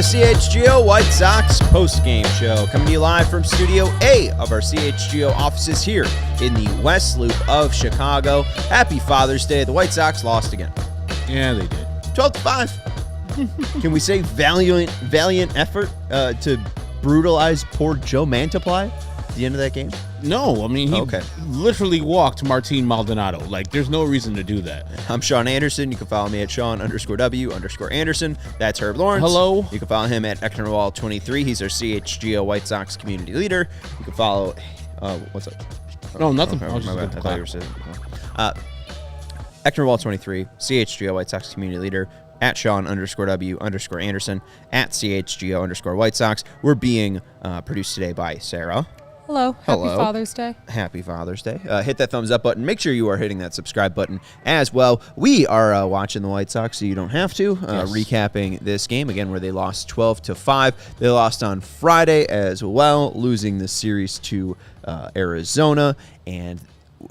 CHGO White Sox post-game show, coming to you live from Studio A of our CHGO offices here in the West Loop of Chicago. Happy Father's Day. The White Sox lost again. Yeah, they did. 12-5. Can we say valiant effort to brutalize poor Joe Mantiply at the end of that game? No, I mean, he literally walked Martin Maldonado. Like, there's no reason to do that. I'm Sean Anderson. You can follow me at Sean_W_Anderson. That's Herb Lawrence. Hello. You can follow him at Ecknerwall23. He's our CHGO White Sox community leader. You can follow, what's up? No, nothing. I thought you were saying, Ecknerwall23, CHGO White Sox community leader. At Sean_W_Anderson. At CHGO _White Sox. We're being produced today by Sarah. Hello. Happy Father's Day. Happy Father's Day. Hit that thumbs up button. Make sure you are hitting that subscribe button as well. We are watching the White Sox, so you don't have to. Recapping this game, again, where they lost 12-5. They lost on Friday as well, losing the series to Arizona. And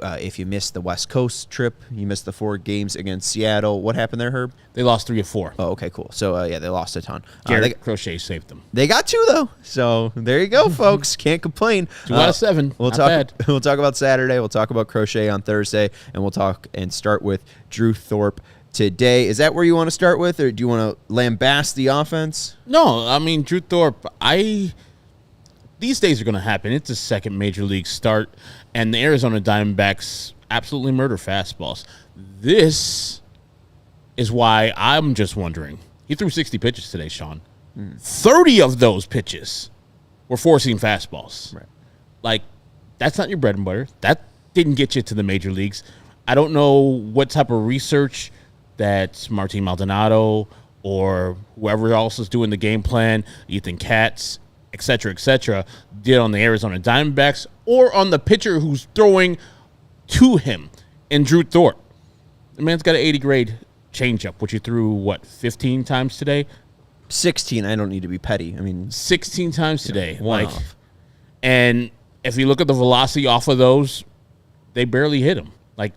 if you missed the West Coast trip, you missed the 4 games against Seattle. What happened there, Herb? They lost 3 of 4. Oh, okay, cool. So, they lost a ton. Garrett Crochet saved them. They got 2, though. So, there you go, folks. Can't complain. 2 out of 7. We'll talk about Saturday. We'll talk about Crochet on Thursday. And we'll talk and start with Drew Thorpe today. Is that where you want to start with, or do you want to lambast the offense? No, I mean, Drew Thorpe, these days are going to happen. It's a second major league start, and the Arizona Diamondbacks absolutely murder fastballs. This is why I'm just wondering. He threw 60 pitches today, Sean. 30 of those pitches were four-seam fastballs. Right. Like, that's not your bread and butter. That didn't get you to the major leagues. I don't know what type of research that Martin Maldonado or whoever else is doing the game plan, Ethan Katz, et cetera, did on the Arizona Diamondbacks or on the pitcher who's throwing to him in Drew Thorpe. The man's got an 80-grade changeup, which he threw, 15 times today? 16. I don't need to be petty. I mean, 16 times today. Off. And if you look at the velocity off of those, they barely hit him. Like,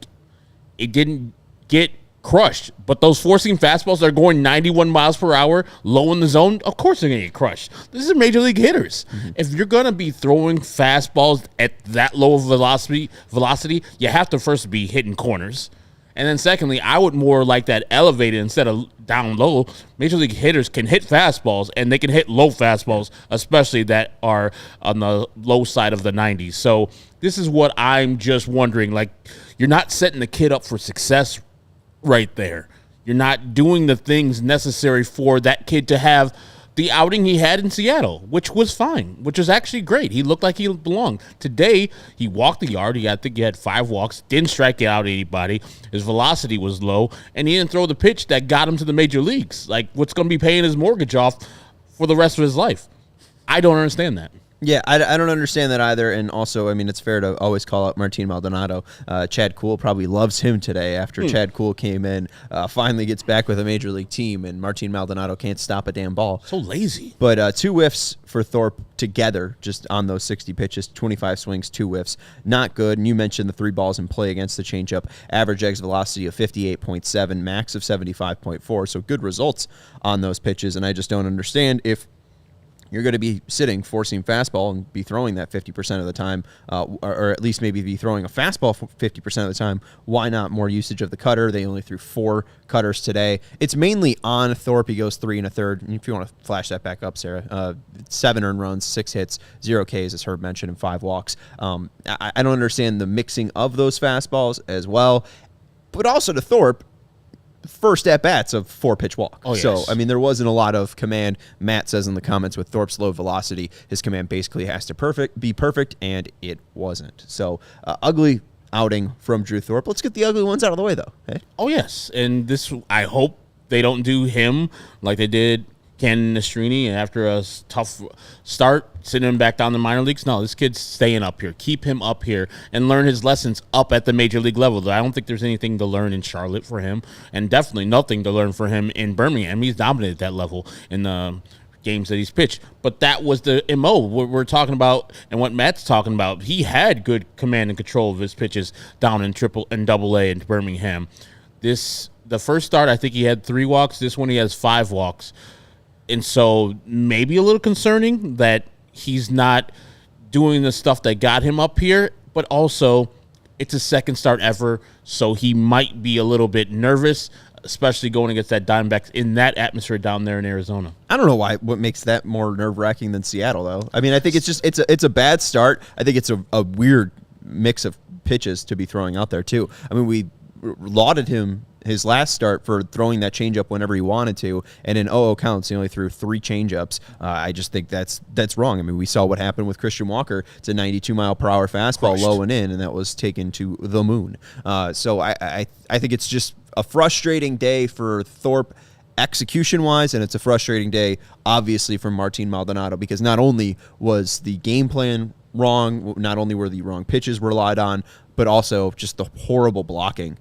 it didn't get crushed. But those four-seam fastballs that are going 91 miles per hour low in the zone, of course they're going to get crushed. This is major league hitters. Mm-hmm. If you're going to be throwing fastballs at that low of velocity, you have to first be hitting corners. And then secondly, I would more like that elevated instead of down low. Major league hitters can hit fastballs, and they can hit low fastballs, especially that are on the low side of the 90s. So this is what I'm just wondering. Like, you're not setting the kid up for success right there. You're not doing the things necessary for that kid to have the outing he had in Seattle, which was fine, which was actually great. He looked like he belonged. Today, he walked the yard. I think he had 5 walks, didn't strike out anybody. His velocity was low, and he didn't throw the pitch that got him to the major leagues. Like, what's going to be paying his mortgage off for the rest of his life? I don't understand that. Yeah, I don't understand that either. And also, I mean, it's fair to always call out Martin Maldonado. Chad Kuhl probably loves him today after Chad Kuhl came in, finally gets back with a major league team, and Martin Maldonado can't stop a damn ball. So lazy. But 2 whiffs for Thorpe together, just on those 60 pitches, 25 swings, 2 whiffs. Not good. And you mentioned the 3 balls in play against the changeup. Average exit velocity of 58.7, max of 75.4. So good results on those pitches. And I just don't understand if you're going to be sitting four-seam fastball and be throwing that 50% of the time, or at least maybe be throwing a fastball 50% of the time. Why not more usage of the cutter? They only threw 4 cutters today. It's mainly on Thorpe. He goes 3 1/3. If you want to flash that back up, Sarah, 7 earned runs, 6 hits, 0 Ks, as Herb mentioned, and 5 walks. I don't understand the mixing of those fastballs as well. But also to Thorpe, first at-bats of 4-pitch walk. Oh, yes. So, I mean, there wasn't a lot of command. Matt says in the comments with Thorpe's low velocity, his command basically has to be perfect, and it wasn't. So, ugly outing from Drew Thorpe. Let's get the ugly ones out of the way, though. Hey? Oh, yes. And this, I hope, they don't do him like they did Ken Nastrini, and after a tough start, sending him back down the minor leagues. No, this kid's staying up here. Keep him up here and learn his lessons up at the major league level. I don't think there's anything to learn in Charlotte for him, and definitely nothing to learn for him in Birmingham. He's dominated that level in the games that he's pitched. But that was the MO what we're talking about and what Matt's talking about. He had good command and control of his pitches down in triple and double A in Birmingham. The first start, I think he had 3 walks. This one he has 5 walks. And so maybe a little concerning that he's not doing the stuff that got him up here, but also it's his second start ever, so he might be a little bit nervous, especially going against that Diamondbacks in that atmosphere down there in Arizona. I don't know what makes that more nerve-wracking than Seattle, though. I mean, I think it's a bad start. I think it's a weird mix of pitches to be throwing out there, too. I mean, we lauded him his last start for throwing that changeup whenever he wanted to, and in 0-0 counts, he only threw 3 changeups. I just think that's wrong. I mean, we saw what happened with Christian Walker. It's a 92-mile-per-hour fastball low and in, and that was taken to the moon. So I think it's just a frustrating day for Thorpe execution-wise, and it's a frustrating day, obviously, for Martin Maldonado, because not only was the game plan wrong, not only were the wrong pitches relied on, but also just the horrible blocking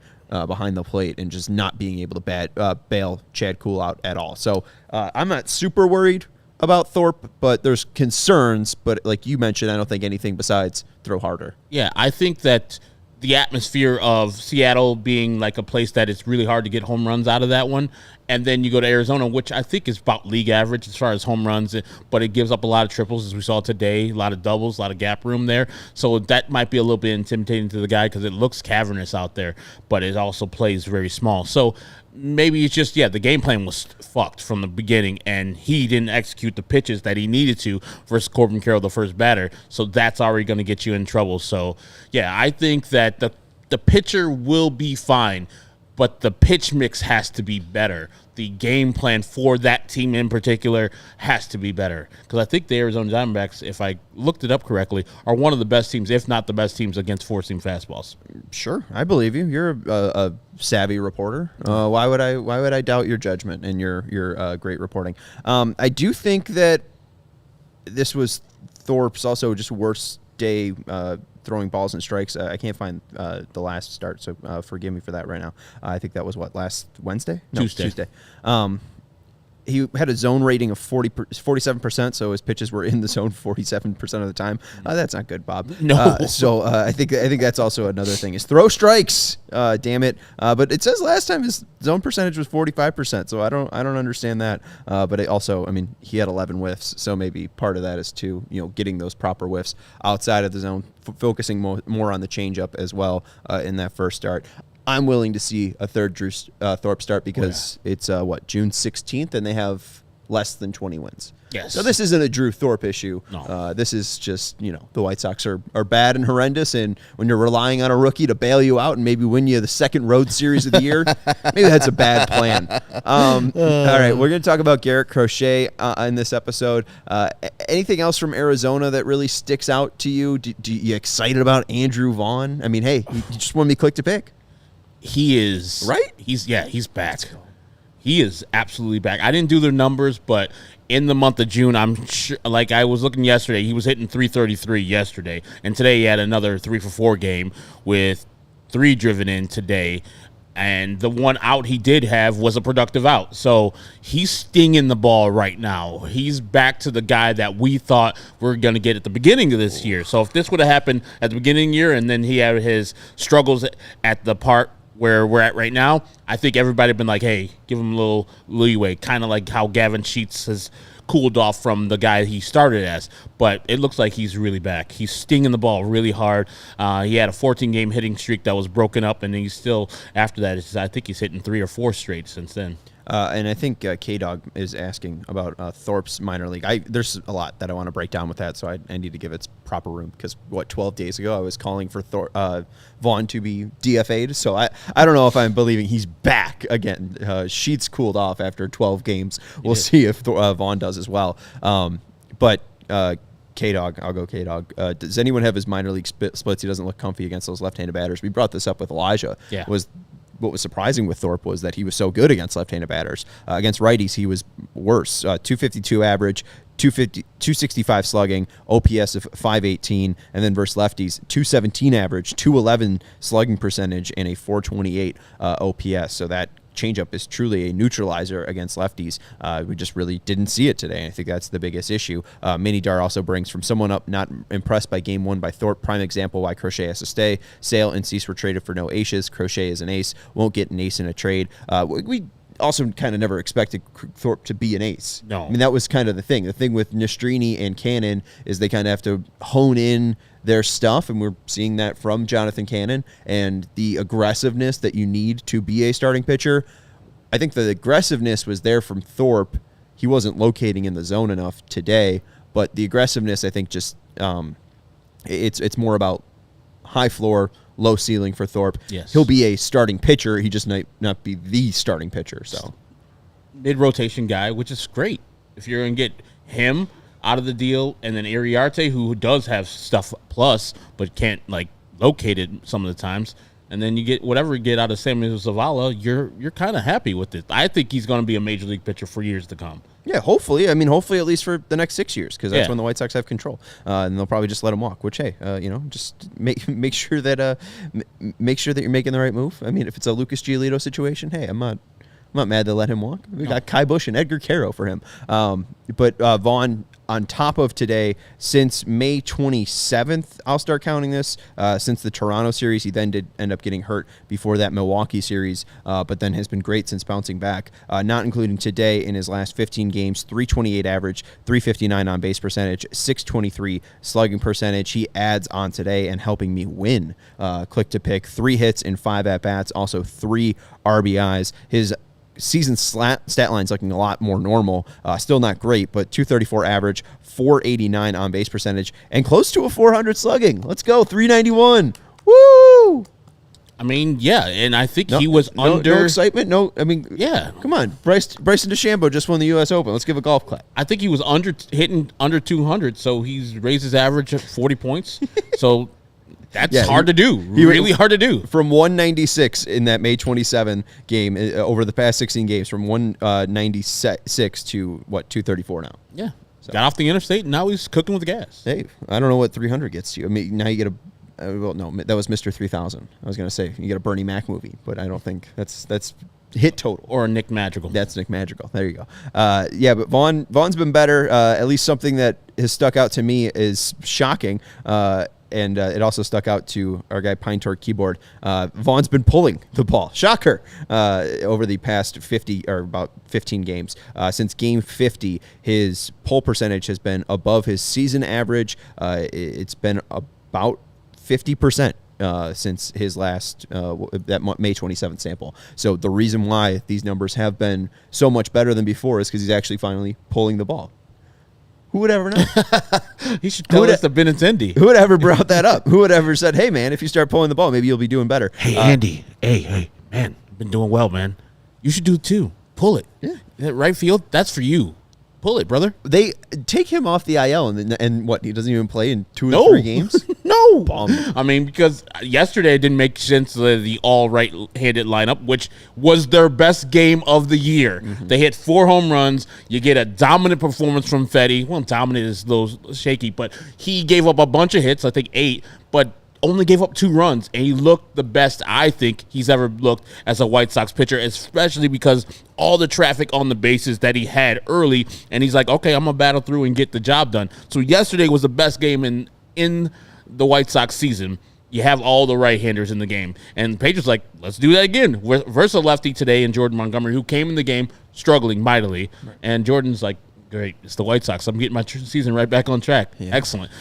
behind the plate and just not being able to bail Chad Kuhl out at all. So I'm not super worried about Thorpe, but there's concerns. But like you mentioned, I don't think anything besides throw harder. Yeah, I think that the atmosphere of Seattle being like a place that it's really hard to get home runs out of that one, and then you go to Arizona, which I think is about league average as far as home runs, but it gives up a lot of triples, as we saw today, a lot of doubles, a lot of gap room there. So that might be a little bit intimidating to the guy because it looks cavernous out there, but it also plays very small. So maybe it's just, the game plan was fucked from the beginning, and he didn't execute the pitches that he needed to versus Corbin Carroll, the first batter. So that's already going to get you in trouble. So, I think that the pitcher will be fine, but the pitch mix has to be better. The game plan for that team in particular has to be better. Because I think the Arizona Diamondbacks, if I looked it up correctly, are one of the best teams, if not the best teams, against four-seam fastballs. Sure, I believe you. You're a savvy reporter. Why would I doubt your judgment and your great reporting? I do think that this was Thorpe's also just worst day throwing balls and strikes. I can't find the last start, so forgive me for that right now. I think that was last Wednesday? No, Tuesday. He had a zone rating of 47%, so his pitches were in the zone 47% of the time. That's not good, Bob. No. So I think that's also another thing is throw strikes. Damn it! But it says last time his zone percentage was 45%, so I don't understand that. But it also, I mean, he had 11 whiffs, so maybe part of that is too, getting those proper whiffs outside of the zone, focusing more on the changeup as well in that first start. I'm willing to see a third Drew Thorpe start because it's June 16th, and they have less than 20 wins. Yes. So this isn't a Drew Thorpe issue. No. This is just, the White Sox are bad and horrendous, and when you're relying on a rookie to bail you out and maybe win you the second road series of the year, maybe that's a bad plan. All right, we're going to talk about Garrett Crochet in this episode. Anything else from Arizona that really sticks out to you? You excited about Andrew Vaughn? I mean, hey, you just want me to click to pick. He is right. He's back. He is absolutely back. I didn't do the numbers, but in the month of June, I'm sure. Like I was looking yesterday, he was hitting 333 yesterday, and today he had another 3-for-4 game with 3 driven in today. And the one out he did have was a productive out. So he's stinging the ball right now. He's back to the guy that we thought we were going to get at the beginning of this year. So if this would have happened at the beginning of the year and then he had his struggles at the part where we're at right now, I think everybody would have been like, hey, give him a little leeway, kind of like how Gavin Sheets has cooled off from the guy he started as. But it looks like he's really back. He's stinging the ball really hard. He had a 14-game hitting streak that was broken up, and he's still, after that, I think he's hitting 3 or 4 straight since then. And I think K-Dog is asking about Thorpe's minor league. There's a lot that I want to break down with that, so I need to give its proper room because, 12 days ago I was calling for Vaughn to be DFA'd, so I don't know if I'm believing he's back again. Sheets cooled off after 12 games. We'll see if Vaughn does as well. But K-Dog, I'll go K-Dog. Does anyone have his minor league splits? He doesn't look comfy against those left-handed batters. We brought this up with Elijah. Yeah. what was surprising with Thorpe was that he was so good against left-handed batters. Against righties, he was worse. 252 average, 265 slugging, OPS of 518, and then versus lefties, 217 average, 211 slugging percentage, and a 428 OPS. So that changeup is truly a neutralizer against lefties. We just really didn't see it today, and I think that's the biggest issue. Mini Dar also brings from someone up not impressed by game one by Thorpe. Prime example why Crochet has to stay. Sale and Cease were traded for no aces. Crochet is an ace. Won't get an ace in a trade. We also kind of never expected Thorpe to be an ace. No. I mean, that was kind of the thing. The thing with Nastrini and Cannon is they kind of have to hone in their stuff, and we're seeing that from Jonathan Cannon, and the aggressiveness that you need to be a starting pitcher. I think the aggressiveness was there from Thorpe. He wasn't locating in the zone enough today, but the aggressiveness, I think, just it's more about high floor, low ceiling for Thorpe. Yes. He'll be a starting pitcher. He just might not be the starting pitcher. So Mid-rotation guy, which is great. If you're going to get him out of the deal, and then Iriarte, who does have stuff plus, but can't locate it some of the times, and then you get whatever you get out of Samuel Zavala, you're kind of happy with it. I think he's going to be a major league pitcher for years to come. Yeah, hopefully. I mean, hopefully at least for the next 6 years, because that's Yeah. when the White Sox have control, and they'll probably just let him walk. Which, hey, just make sure that you're making the right move. I mean, if it's a Lucas Giolito situation, hey, I'm not mad to let him walk. We got Kai Bush and Edgar Caro for him. But Vaughn, on top of today, since May 27th, I'll start counting this, since the Toronto series, he then did end up getting hurt before that Milwaukee series, but then has been great since bouncing back, not including today in his last 15 games, 328 average, 359 on base percentage, 623 slugging percentage. He adds on today and helping me win. Click to pick, 3 hits in 5 at-bats, also 3 RBIs. His season stat line's looking a lot more normal. Still not great, but 234 average, 489 on base percentage, and close to a 400 slugging. Let's go, 391. Woo! I mean, yeah, and I think he was under... No excitement? No, I mean, Yeah. Come on. Bryson DeChambeau just won the U.S. Open. Let's give a golf clap. I think he was hitting under 200, so he's raised his average at 40 points. So... That's hard to do. Really hard to do. From 196 in that May 27 game over the past 16 games, from 196 to 234 now. Yeah. So. Got off the interstate, and now he's cooking with gas. Hey, I don't know what 300 gets you. I mean, now you get well, no, that was Mr. 3000. I was going to say you get a Bernie Mac movie, but I don't think that's hit total. Or a Nick Madrigal. That's Nick Madrigal. There you go. Yeah, but Vaughn's been better. At least something that has stuck out to me is shocking. And it also stuck out to our guy Pine Torque Keyboard. Vaughn's been pulling the ball. Shocker. Over the past 50 or about 15 games. Since game 50, his pull percentage has been above his season average. It's been about 50%. Since his last that May 27th sample. So the reason why these numbers have been so much better than before is because he's actually finally pulling the ball. Who would ever know? He should tell us the Benintendi. Who would ever brought that up? Who would ever said, hey, man, if you start pulling the ball, maybe you'll be doing better? Hey, Andy. Hey, man, been doing well, man. You should do it too. Pull it. Yeah. That right field, that's for you. Pull it, brother. They take him off the IL, and what, he doesn't even play in 2 or 3 games? No. Bum. I mean, because yesterday it didn't make sense, the all right-handed lineup, which was their best game of the year. Mm-hmm. They hit 4 home runs. You get a dominant performance from Fetty. Well, dominant is a little shaky, but he gave up a bunch of hits, I think 8, but only gave up 2 runs, and he looked the best I think he's ever looked as a White Sox pitcher, especially because all the traffic on the bases that he had early, and he's like, okay, I'm going to battle through and get the job done. So yesterday was the best game in the White Sox season. You have all the right-handers in the game. And Patriots like, let's do that again. Versus a lefty today in Jordan Montgomery, who came in the game struggling mightily, and Jordan's like, great, it's the White Sox. I'm getting my season right back on track. Yeah. Excellent.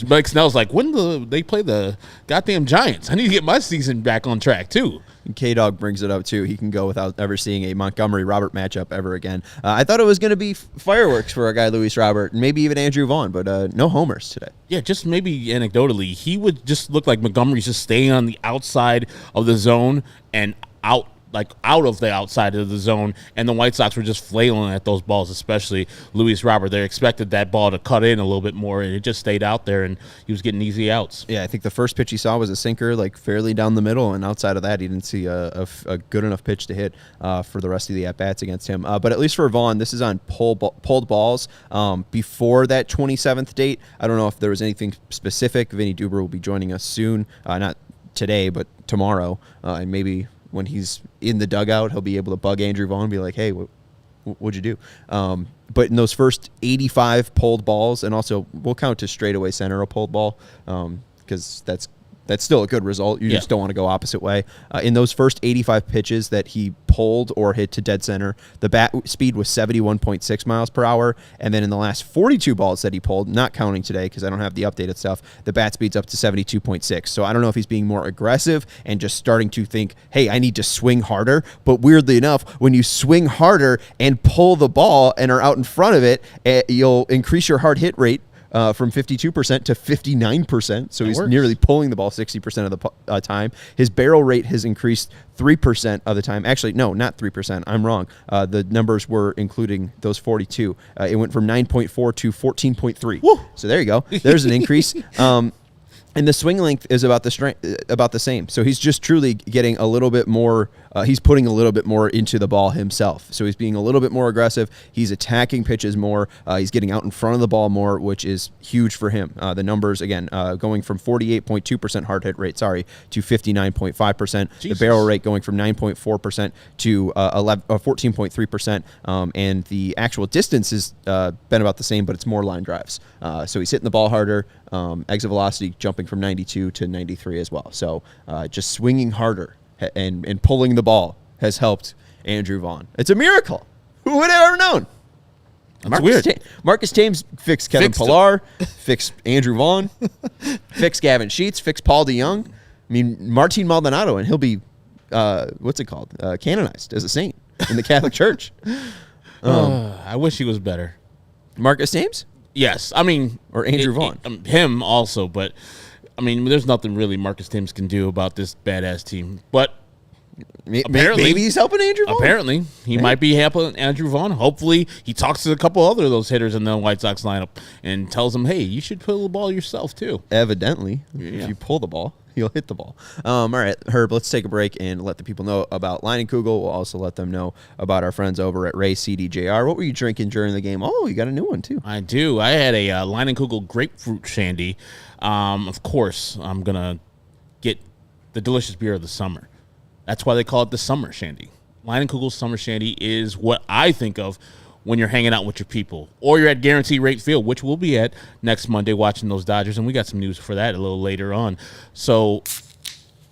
Blake Snell's like, when do they play the goddamn Giants? I need to get my season back on track, too. K-Dog brings it up, too. He can go without ever seeing a Montgomery-Robert matchup ever again. I thought it was going to be fireworks for our guy Luis Robert, and maybe even Andrew Vaughn, but no homers today. Yeah, just maybe anecdotally, he would just look like Montgomery's just staying on the outside of the zone and out like out of the outside of the zone, and the White Sox were just flailing at those balls, especially Luis Robert. They expected that ball to cut in a little bit more, and it just stayed out there, and he was getting easy outs. Yeah, I think the first pitch he saw was a sinker, like fairly down the middle, and outside of that, he didn't see a good enough pitch to hit for the rest of the at-bats against him. But at least for Vaughn, this is on pulled balls before that 27th date. I don't know if there was anything specific. Vinny Duber will be joining us soon, not today, but tomorrow, and maybe when he's in the dugout, he'll be able to bug Andrew Vaughn and be like, hey, what'd you do? But in those first 85 pulled balls, and also we'll count to straightaway center a pulled ball because that's still a good result. You just don't want to go opposite way. In those first 85 pitches that he pulled or hit to dead center, the bat speed was 71.6 miles per hour. And then in the last 42 balls that he pulled, not counting today because I don't have the updated stuff, the bat speed's up to 72.6. So I don't know if he's being more aggressive and just starting to think, hey, I need to swing harder. But weirdly enough, when you swing harder and pull the ball and are out in front of it, you'll increase your hard hit rate from 52% to 59%. So he's nearly pulling the ball 60% of the time. His barrel rate has increased 3% of the time. Actually, no, not 3%. I'm wrong. The numbers were including those 42. It went from 9.4 to 14.3. Woo! So there you go. There's an increase. And the swing length is about the same. So he's just truly getting a little bit more. He's putting a little bit more into the ball himself. So he's being a little bit more aggressive. He's attacking pitches more. He's getting out in front of the ball more, which is huge for him. The numbers, again, going from 48.2% hard hit rate, to 59.5%. The barrel rate going from 9.4% to 14.3%. And the actual distance has been about the same, but it's more line drives. So he's hitting the ball harder. Exit velocity jumping from 92 to 93 as well. So just swinging harder and pulling the ball has helped Andrew Vaughn. It's a miracle. Who would have ever known? That's weird. Marcus Thames fixed Kevin Pillar, fixed Andrew Vaughn, fixed Gavin Sheets, fixed Paul DeYoung. I mean, Martin Maldonado, and he'll be, canonized as a saint in the Catholic Church. I wish he was better. Marcus Thames? Yes. I mean, or Andrew Vaughn. Him also, but I mean, there's nothing really Marcus Thames can do about this badass team. But apparently, maybe he's helping Andrew Vaughn. Apparently, he might be helping Andrew Vaughn. Hopefully, he talks to a couple other of those hitters in the White Sox lineup and tells them, hey, you should pull the ball yourself, too. Evidently, if you pull the ball, you'll hit the ball. All right, Herb, let's take a break and let the people know about Leinenkugel. We'll also let them know about our friends over at Ray CDJR. What were you drinking during the game? Oh, you got a new one, too. I do. I had a Leinenkugel grapefruit shandy. Of course, I'm going to get the delicious beer of the summer. That's why they call it the summer shandy. Leinenkugel summer shandy is what I think of when you're hanging out with your people or you're at Guaranteed Rate Field, which we'll be at next Monday watching those Dodgers, and we got some news for that a little later on. So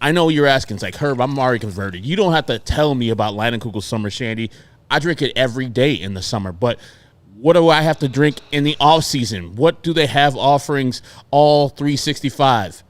I know you're asking, it's like, Herb, I'm already converted. You don't have to tell me about Leinenkugel summer shandy. I drink it every day in the summer, but what do I have to drink in the off season? What do they have offerings all 365?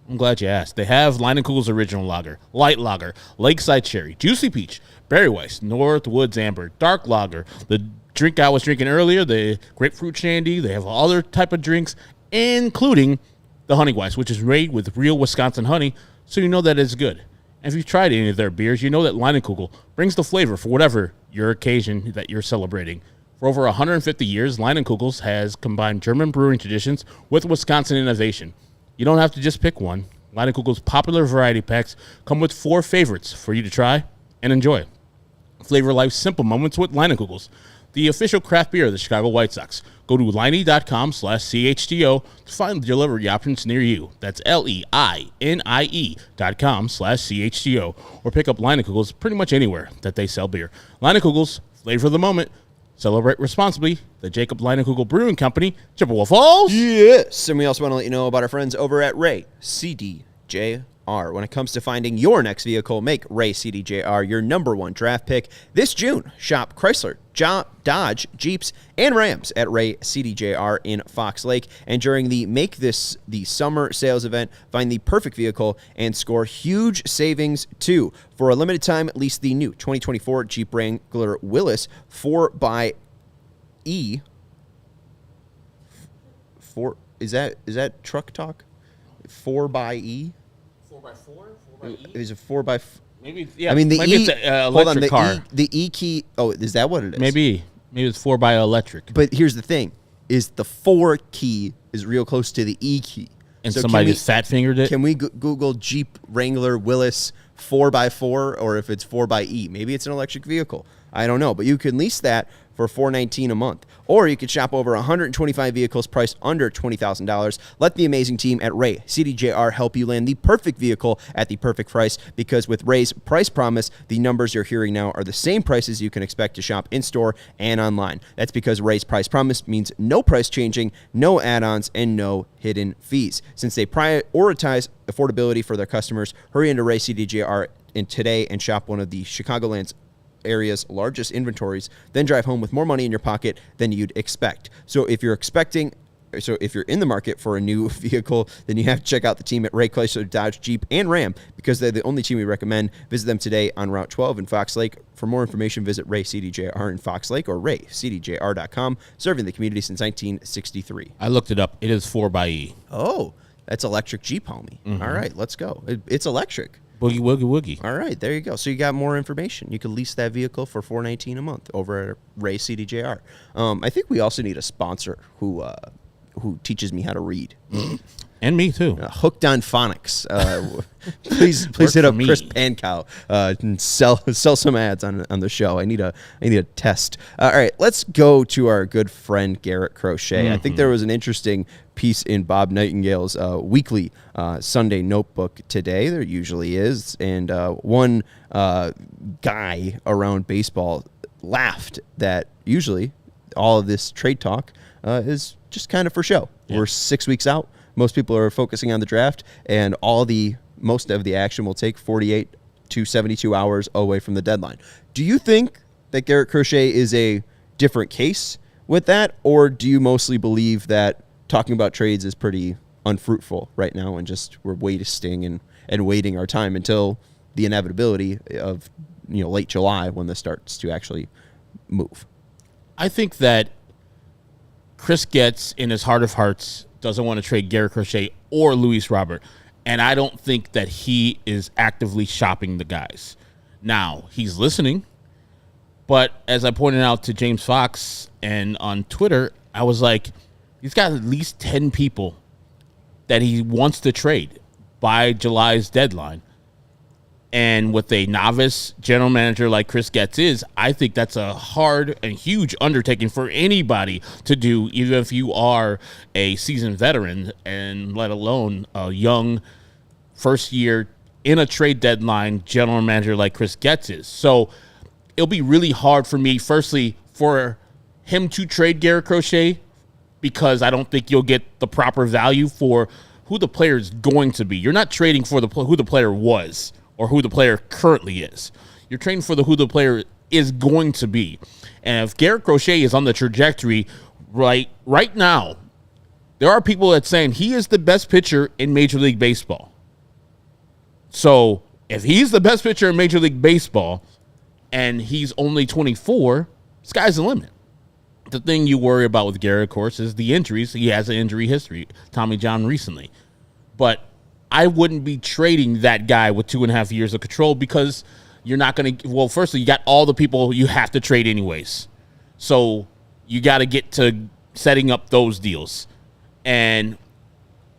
I'm glad you asked. They have Leinenkugel's Original Lager, Light Lager, Lakeside Cherry, Juicy Peach, Berry Weiss, Northwoods Amber, Dark Lager, the drink I was drinking earlier, the Grapefruit Shandy. They have other type of drinks, including the Honey Weiss, which is made with real Wisconsin honey, so you know that it's good. And if you've tried any of their beers, you know that Leinenkugel brings the flavor for whatever your occasion that you're celebrating. For over 150 years, Leinenkugel's has combined German brewing traditions with Wisconsin innovation. You don't have to just pick one. Leinenkugel's popular variety packs come with 4 favorites for you to try and enjoy. Flavor life's simple moments with Leinenkugel's, the official craft beer of the Chicago White Sox. Go to Leine.com/CHGO to find delivery options near you. That's LEINIE.com/CHGO. Or pick up Leinenkugel's pretty much anywhere that they sell beer. Leinenkugel's, flavor of the moment. Celebrate responsibly. The Jacob Leinenkugel Brewing Company, Chippewa Falls. Yes. And we also want to let you know about our friends over at Ray CDJR. When it comes to finding your next vehicle, make Ray CDJR your #1 draft pick. This June, shop Chrysler, Dodge, Jeeps, and Rams at Ray CDJR in Fox Lake. And during the Make This the Summer sales event, find the perfect vehicle and score huge savings too. For a limited time, lease the new 2024 Jeep Wrangler Willys 4xe. Is that truck talk? 4xe? 4x4? 4xe? Is it 4x? Maybe, yeah. I mean, it's an electric car. The E key. Oh, is that what it is? Maybe it's 4x electric. But here's the thing: is the 4 key is real close to the E key, and so somebody just fat fingered it. Can we Google Jeep Wrangler Willys 4x4, or if it's 4xe? Maybe it's an electric vehicle. I don't know, but you can lease that for $419 a month. Or you could shop over 125 vehicles priced under $20,000. Let the amazing team at Ray CDJR help you land the perfect vehicle at the perfect price, because with Ray's price promise, the numbers you're hearing now are the same prices you can expect to shop in-store and online. That's because Ray's price promise means no price changing, no add-ons, and no hidden fees. Since they prioritize affordability for their customers, hurry into Ray CDJR today and shop one of the Chicagoland's area's largest inventories, then drive home with more money in your pocket than you'd expect. So if you're in the market for a new vehicle, then you have to check out the team at Ray Chrysler, Dodge, Jeep, and Ram, because they're the only team we recommend. Visit them today on Route 12 in Fox Lake. For more information, visit Ray CDJR in Fox Lake or raycdjr.com, serving the community since 1963. I looked it up. It is 4xe. Oh, that's electric Jeep, homie. Mm-hmm. All right, let's go. It's electric. Boogie woogie woogie. All right, there you go. So you got more information. You can lease that vehicle for $419 a month over at Ray CDJR. I think we also need a sponsor who teaches me how to read. And me too. Hooked on Phonics. Please hit up Chris Pankow and sell some ads on the show. I need a test. All right, let's go to our good friend Garrett Crochet. Mm-hmm. I think there was an interesting piece in Bob Nightingale's weekly Sunday notebook today. There usually is, and one guy around baseball laughed that usually all of this trade talk is just kind of for show. Yeah. We're 6 weeks out. Most people are focusing on the draft, and most of the action will take 48 to 72 hours away from the deadline. Do you think that Garrett Crochet is a different case with that, or do you mostly believe that talking about trades is pretty unfruitful right now, and just we're waiting and waiting our time until the inevitability of late July when this starts to actually move? I think that Chris Getz, in his heart of hearts, doesn't want to trade Garrett Crochet or Luis Robert, and I don't think that he is actively shopping the guys. Now, he's listening, but as I pointed out to James Fox and on Twitter, I was like, he's got at least 10 people that he wants to trade by July's deadline. And with a novice general manager like Chris Getz is, I think that's a hard and huge undertaking for anybody to do, even if you are a seasoned veteran, and let alone a young first year in a trade deadline general manager like Chris Getz is. So it'll be really hard for me, firstly, for him to trade Garrett Crochet, because I don't think you'll get the proper value for who the player is going to be. You're not trading for who the player was or who the player currently is. You're trading for who the player is going to be. And if Garrett Crochet is on the trajectory right now, there are people that saying he is the best pitcher in Major League Baseball. So if he's the best pitcher in Major League Baseball and he's only 24, sky's the limit. The thing you worry about with Garrett, of course, is the injuries. He has an injury history, Tommy John recently. But I wouldn't be trading that guy with 2.5 years of control, because you're not going to – well, firstly, you got all the people you have to trade anyways. So you got to get to setting up those deals. And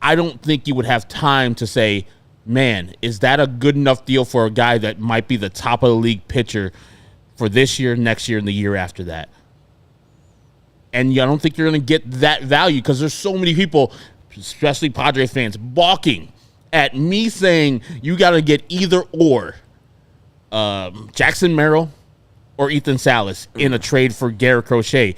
I don't think you would have time to say, man, is that a good enough deal for a guy that might be the top of the league pitcher for this year, next year, and the year after that? And I don't think you're going to get that value, because there's so many people, especially Padres fans, balking at me saying you got to get either or Jackson Merrill or Ethan Salas in a trade for Garrett Crochet.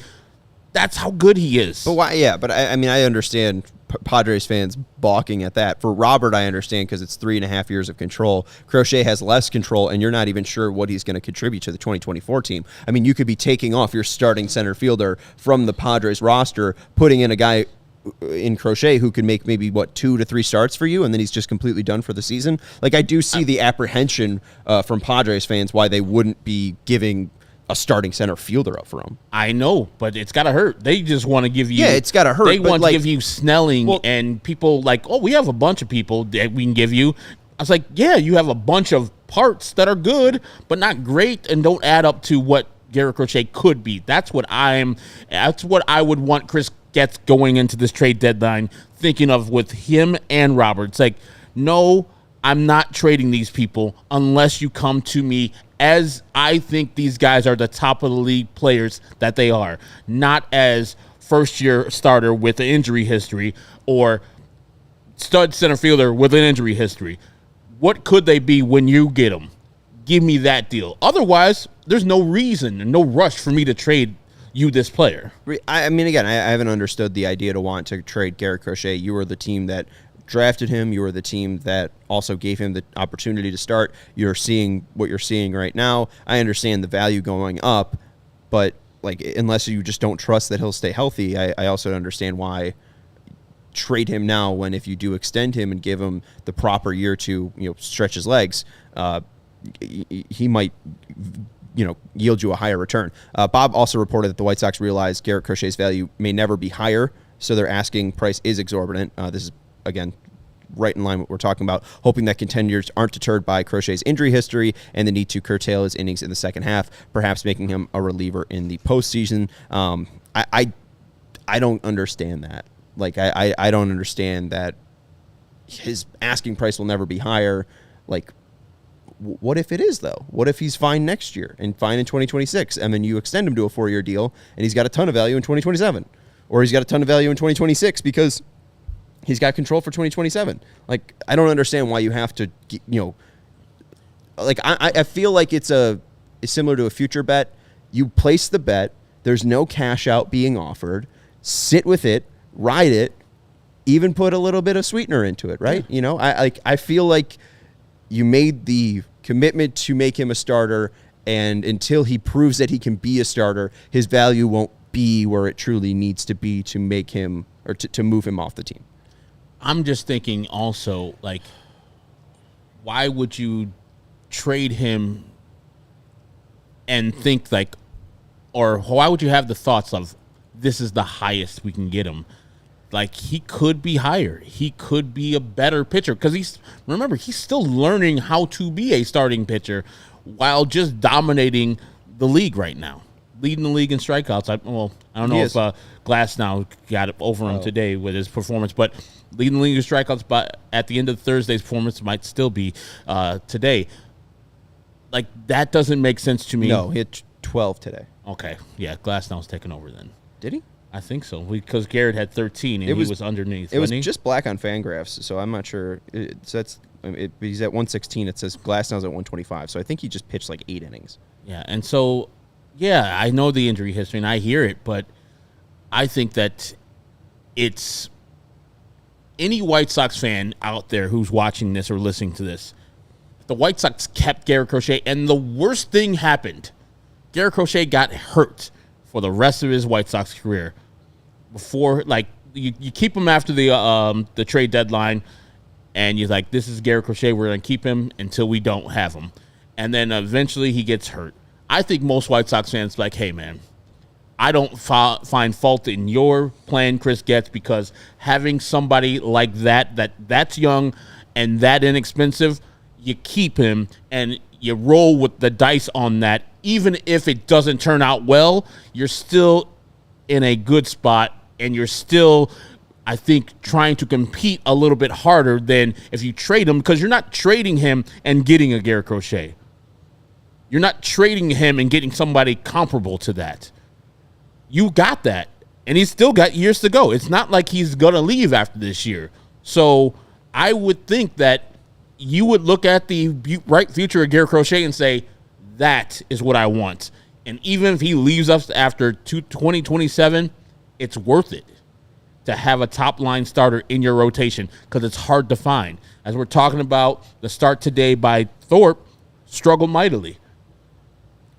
That's how good he is. But why? Yeah, but I mean, I understand Padres fans balking at that. For Robert, I understand, because it's 3.5 years of control. Crochet has less control, and you're not even sure what he's going to contribute to the 2024 team. I mean, you could be taking off your starting center fielder from the Padres roster, putting in a guy in Crochet who can make maybe 2 to 3 starts for you, and then he's just completely done for the season. Like, I do see the apprehension from Padres fans why they wouldn't be giving a starting center fielder up for him. I know, but it's got to hurt. They just want to give you... Yeah, it's got to hurt. They want to give you Snelling, and people like, oh, we have a bunch of people that we can give you. I was like, yeah, you have a bunch of parts that are good, but not great and don't add up to what Garrett Crochet could be. That's what I would want Chris Getz going into this trade deadline thinking of with him and Roberts. Like, no, I'm not trading these people unless you come to me as I think these guys are the top of the league players that they are, not as first-year starter with an injury history or stud center fielder with an injury history. What could they be when you get them? Give me that deal. Otherwise, there's no reason and no rush for me to trade you this player. I mean, again, I haven't understood the idea to want to trade Garrett Crochet. You were the team that drafted him. You were the team that also gave him the opportunity to start. You're seeing what you're seeing right now. I understand the value going up, but like, unless you just don't trust that he'll stay healthy, I also don't understand why trade him now when if you do extend him and give him the proper year to stretch his legs, he might yield you a higher return. Bob also reported that the White Sox realized Garrett Crochet's value may never be higher, so their asking price is exorbitant. This is, again, right in line with what we're talking about, hoping that contenders aren't deterred by Crochet's injury history and the need to curtail his innings in the second half, perhaps making him a reliever in the postseason. I don't understand that. Like, I don't understand that his asking price will never be higher. Like, what if it is, though? What if he's fine next year and fine in 2026, and then you extend him to a 4-year deal, and he's got a ton of value in 2027? Or he's got a ton of value in 2026 because he's got control for 2027. Like, I don't understand why you have to, like, I feel like it's similar to a future bet. You place the bet, there's no cash out being offered, sit with it, ride it, even put a little bit of sweetener into it, right? Yeah. I feel like you made the commitment to make him a starter, and until he proves that he can be a starter, his value won't be where it truly needs to be to make him or to move him off the team. I'm just thinking also, like, why would you trade him and think like, or why would you have the thoughts of this is the highest we can get him? Like, he could be higher. He could be a better pitcher because he's still learning how to be a starting pitcher while just dominating the league right now, leading the league in strikeouts. I don't know if Glass now got it over him today with his performance, but leading the league in strikeouts. But at the end of Thursday's performance might still be today. Like, that doesn't make sense to me. No, he hit 12 today. Okay, yeah, Glass now's taking over then. Did he? I think so, because Garrett had 13 and he was underneath. It was just black on Fangraphs, so I'm not sure. He's at 116. It says Glasnow's at 125, so I think he just pitched like 8 innings. Yeah, and so, yeah, I know the injury history and I hear it, but I think that it's any White Sox fan out there who's watching this or listening to this. The White Sox kept Garrett Crochet, and the worst thing happened. Garrett Crochet got hurt for the rest of his White Sox career. Before, like, you keep him after the trade deadline, and you're like, this is Garrett Crochet, we're going to keep him until we don't have him. And then eventually he gets hurt. I think most White Sox fans like, hey, man, I don't find fault in your plan, Chris Getz, because having somebody like that's young and that inexpensive, you keep him and you roll with the dice on that. Even if it doesn't turn out well, you're still in a good spot, and you're still, I think, trying to compete a little bit harder than if you trade him, because you're not trading him and getting a Garrett Crochet. You're not trading him and getting somebody comparable to that. You got that, and he's still got years to go. It's not like he's going to leave after this year. So I would think that you would look at the bright future of Garrett Crochet and say, that is what I want. And even if he leaves us after 2027, it's worth it to have a top-line starter in your rotation because it's hard to find. As we're talking about, the start today by Thorpe struggled mightily.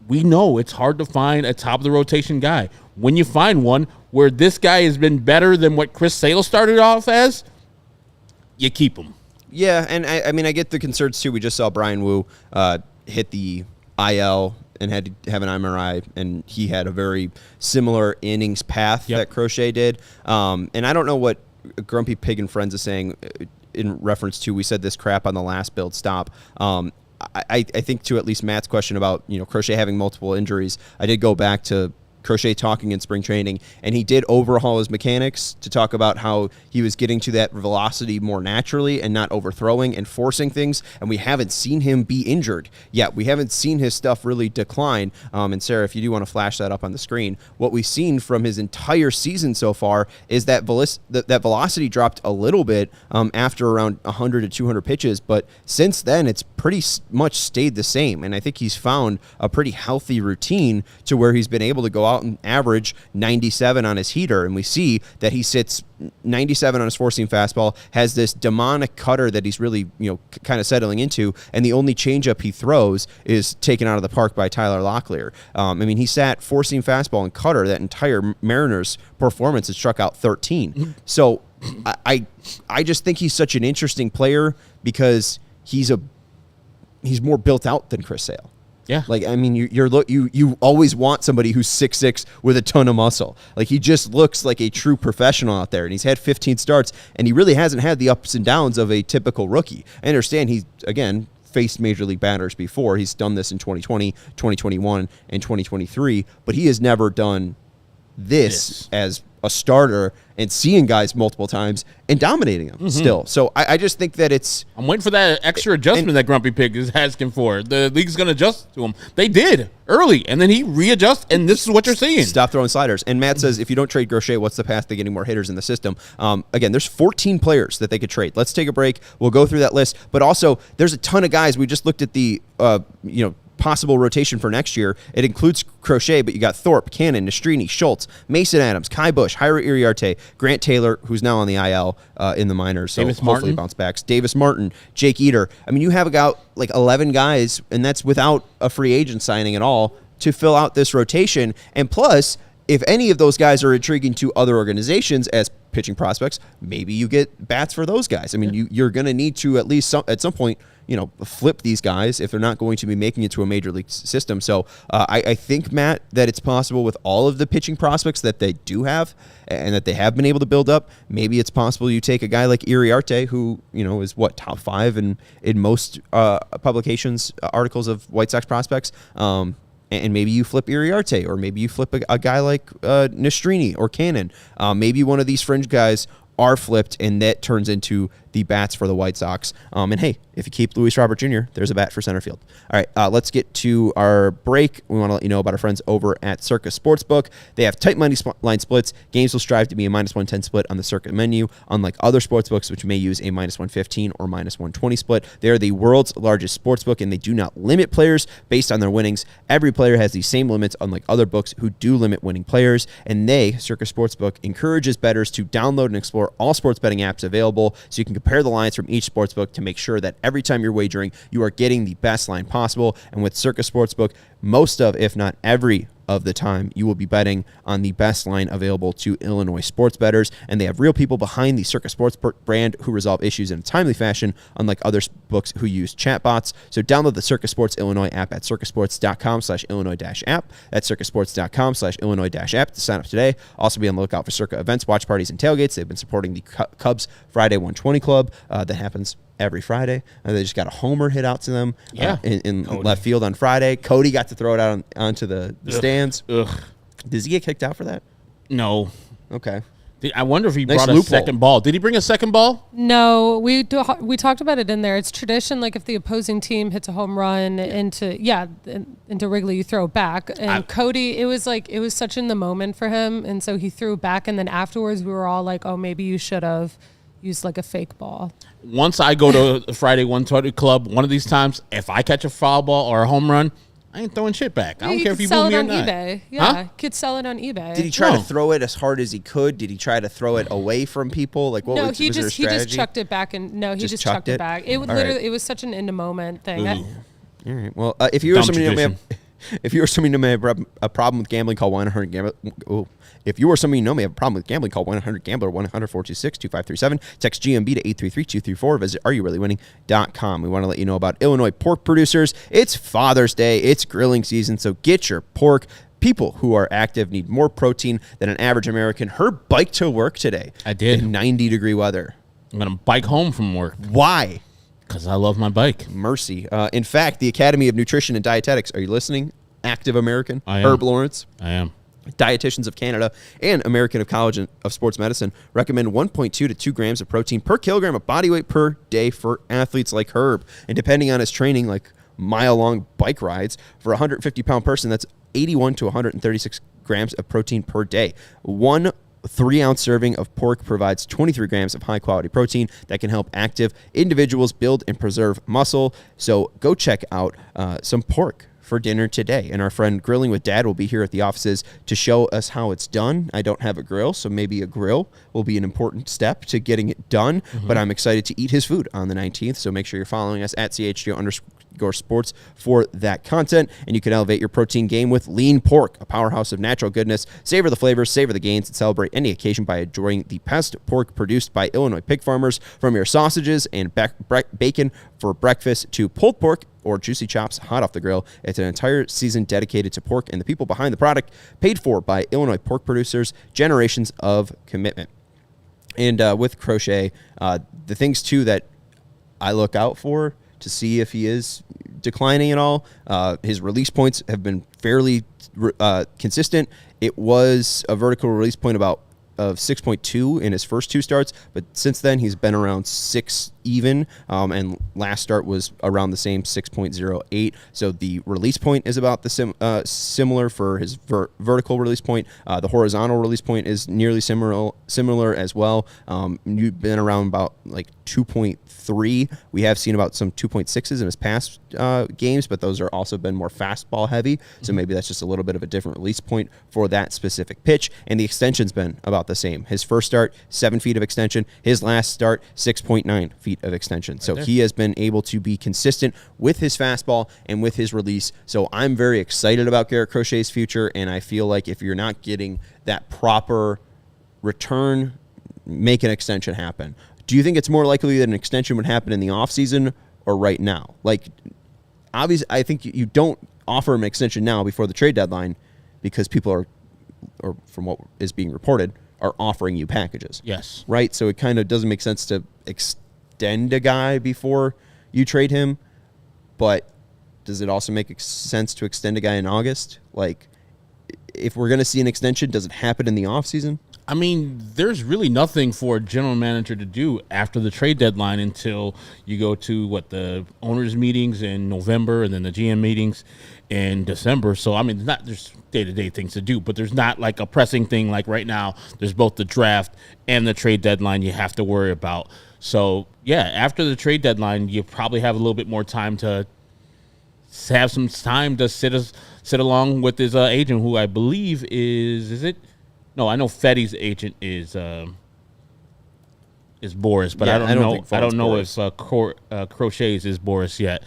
We know it's hard to find a top-of-the-rotation guy. When you find one where this guy has been better than what Chris Sale started off as, you keep him. Yeah, and I mean, I get the concerns, too. We just saw Brian Wu hit the IL and had to have an MRI, and he had a very similar innings path that Crochet did. And I don't know what Grumpy Pig and Friends is saying in reference to, we said this crap on the last build stop. I think to at least Matt's question about, Crochet having multiple injuries, I did go back to Crochet talking in spring training, and he did overhaul his mechanics to talk about how he was getting to that velocity more naturally and not overthrowing and forcing things, and we haven't seen him be injured yet. We haven't seen his stuff really decline, and Sarah, if you do want to flash that up on the screen, what we've seen from his entire season so far is that that velocity dropped a little bit after around 100 to 200 pitches, but since then it's pretty much stayed the same, and I think he's found a pretty healthy routine to where he's been able to go out and average 97 on his heater, and we see that he sits 97 on his four-seam fastball, has this demonic cutter that he's really kind of settling into, and the only changeup he throws is taken out of the park by Tyler Locklear. He sat four-seam fastball and cutter that entire Mariners performance and struck out 13. So I just think he's such an interesting player because he's more built out than Chris Sale. Yeah. You always want somebody who's 6'6" with a ton of muscle. Like, he just looks like a true professional out there, and he's had 15 starts, and he really hasn't had the ups and downs of a typical rookie. I understand he's, again, faced major league batters before. He's done this in 2020, 2021, and 2023, but he has never done this as a starter and seeing guys multiple times and dominating them still. So I just think that I'm waiting for that extra adjustment that Grumpy Pig is asking for. The league's going to adjust to him. They did early, and then he readjusts, and this is what you're seeing. Stop throwing sliders. And Matt says, if you don't trade Crochet, what's the path to getting more hitters in the system? Again, there's 14 players that they could trade. Let's take a break. We'll go through that list. But also, there's a ton of guys. We just looked at the, possible rotation for next year. It includes Crochet, but you got Thorpe, Cannon, Nastrini, Schultz, Mason Adams, Kai Bush, Jairo Iriarte, Grant Taylor, who's now on the IL in the minors, so Davis hopefully Martin. bounce backs. Davis Martin, Jake Eater. You have about 11 guys, and that's without a free agent signing at all, to fill out this rotation. And plus, if any of those guys are intriguing to other organizations as pitching prospects, maybe you get bats for those guys. You're going to need to at least at some point flip these guys if they're not going to be making it to a major league system. So I think, Matt, that it's possible with all of the pitching prospects that they do have and that they have been able to build up. Maybe it's possible you take a guy like Iriarte, who is top 5 in most publications articles of White Sox prospects. And maybe you flip Iriarte, or maybe you flip a guy like Nastrini or Cannon. Maybe one of these fringe guys are flipped, and that turns into the bats for the White Sox. And hey, if you keep Luis Robert Jr., there's a bat for center field. All right, let's get to our break. We want to let you know about our friends over at Circa Sportsbook. They have tight money line splits. Games will strive to be a -110 split on the Circa menu, unlike other sportsbooks, which may use a -115 or -120 split. They are the world's largest sportsbook, and they do not limit players based on their winnings. Every player has the same limits, unlike other books who do limit winning players. And Circa Sportsbook, encourages bettors to download and explore all sports betting apps available, so you can compare the lines from each sportsbook to make sure that every time you're wagering, you are getting the best line possible. And with Circa Sportsbook, most of, if not every of the time, you will be betting on the best line available to Illinois sports bettors. And they have real people behind the Circa Sports brand who resolve issues in a timely fashion, unlike other books who use chatbots. So download the Circa Sports Illinois app at circasports.com/Illinois-app. That's circasports.com/Illinois-app to sign up today. Also be on the lookout for Circa events, watch parties, and tailgates. They've been supporting the Cubs Friday 120 Club that happens every Friday. They just got a homer hit out to them in left field on Friday. Cody got to throw it out onto the stands. Does he get kicked out for that? No. Okay. I wonder if he brought a second ball. Did he bring a second ball? No, we talked about it in there. It's tradition, like if the opposing team hits a home run into Wrigley, you throw it back. And Cody, it was such in the moment for him, and so he threw back. And then afterwards, we were all like, "Oh, maybe you should have used like a fake ball." Once I go to the Friday 120 Club, one of these times, if I catch a foul ball or a home run, I ain't throwing shit back. I don't care if you move me or not. eBay. Yeah, could sell it on eBay. Did he try to throw it as hard as he could? Did he try to throw it away from people? Like, what was he there a just strategy? chucked it back, and he just chucked it back. It literally, it was such an in the moment thing. All right. Well, if you were somebody who may have, a problem with gambling, call 1-800-GAMBLER. If you or somebody you know may have a problem with gambling, call 1-800-GAMBLER, 1-800-426-2537. Text GMB to 833-234. Visit AreYouReallyWinning.com. We want to let you know about Illinois pork producers. It's Father's Day. It's grilling season, so get your pork. People who are active need more protein than an average American. Herb biked to work today. I did. In 90-degree weather. I'm going to bike home from work. Why? Because I love my bike. Mercy. In fact, the Academy of Nutrition and Dietetics, are you listening? Active American, I am. Herb Lawrence. I am. Dietitians of Canada and American of College of Sports Medicine recommend 1.2 to 2 grams of protein per kilogram of body weight per day for athletes like Herb. And depending on his training, like mile-long bike rides, for a 150-pound person, that's 81 to 136 grams of protein per day. One 3-ounce serving of pork provides 23 grams of high-quality protein that can help active individuals build and preserve muscle. So go check out some pork for dinner today. And our friend Grilling with Dad will be here at the offices to show us how it's done. I don't have a grill, so maybe a grill will be an important step to getting it done. But I'm excited to eat his food on the 19th, so make sure you're following us at CHGO_sports for that content. And you can elevate your protein game with Lean Pork, a powerhouse of natural goodness. Savor the flavors, savor the gains, and celebrate any occasion by enjoying the best pork produced by Illinois pig farmers. From your sausages and bacon for breakfast to pulled pork or juicy chops hot off the grill, it's an entire season dedicated to pork and the people behind the product, paid for by Illinois pork producers, generations of commitment. And with Crochet, the things too that I look out for to see if he is declining at all, his release points have been fairly consistent. It was a vertical release point of 6.2 in his first 2 starts, but since then he's been around 6 even, and last start was around the same 6.08. So the release point is about the similar for his vertical release point. The horizontal release point is nearly similar as well. You've been around about like 2.3. We have seen about some 2.6s in his past games, but those are also been more fastball heavy. So maybe that's just a little bit of a different release point for that specific pitch. And the extension's been about the same. His first start, 7 feet of extension. His last start, 6.9 feet of extension. So he has been able to be consistent with his fastball and with his release. So I'm very excited about Garrett Crochet's future, and I feel like if you're not getting that proper return, make an extension happen. Do you think it's more likely that an extension would happen in the offseason or right now? Like, obviously, I think you don't offer him an extension now before the trade deadline because people are, or from what is being reported, are offering you packages. Yes. Right? So it kind of doesn't make sense to extend a guy before you trade him, but does it also make sense to extend a guy in August? Like, if we're going to see an extension, does it happen in the offseason? I mean, there's really nothing for a general manager to do after the trade deadline until you go to, the owners' meetings in November and then the GM meetings in December. So, I mean, there's day-to-day things to do, but there's not like a pressing thing like right now. There's both the draft and the trade deadline you have to worry about. So, yeah, after the trade deadline, you probably have a little bit more time to have some time to sit along with his agent, who I believe is it? No, I know Fetty's agent is Boris, but I don't know if Crochet's is Boris yet.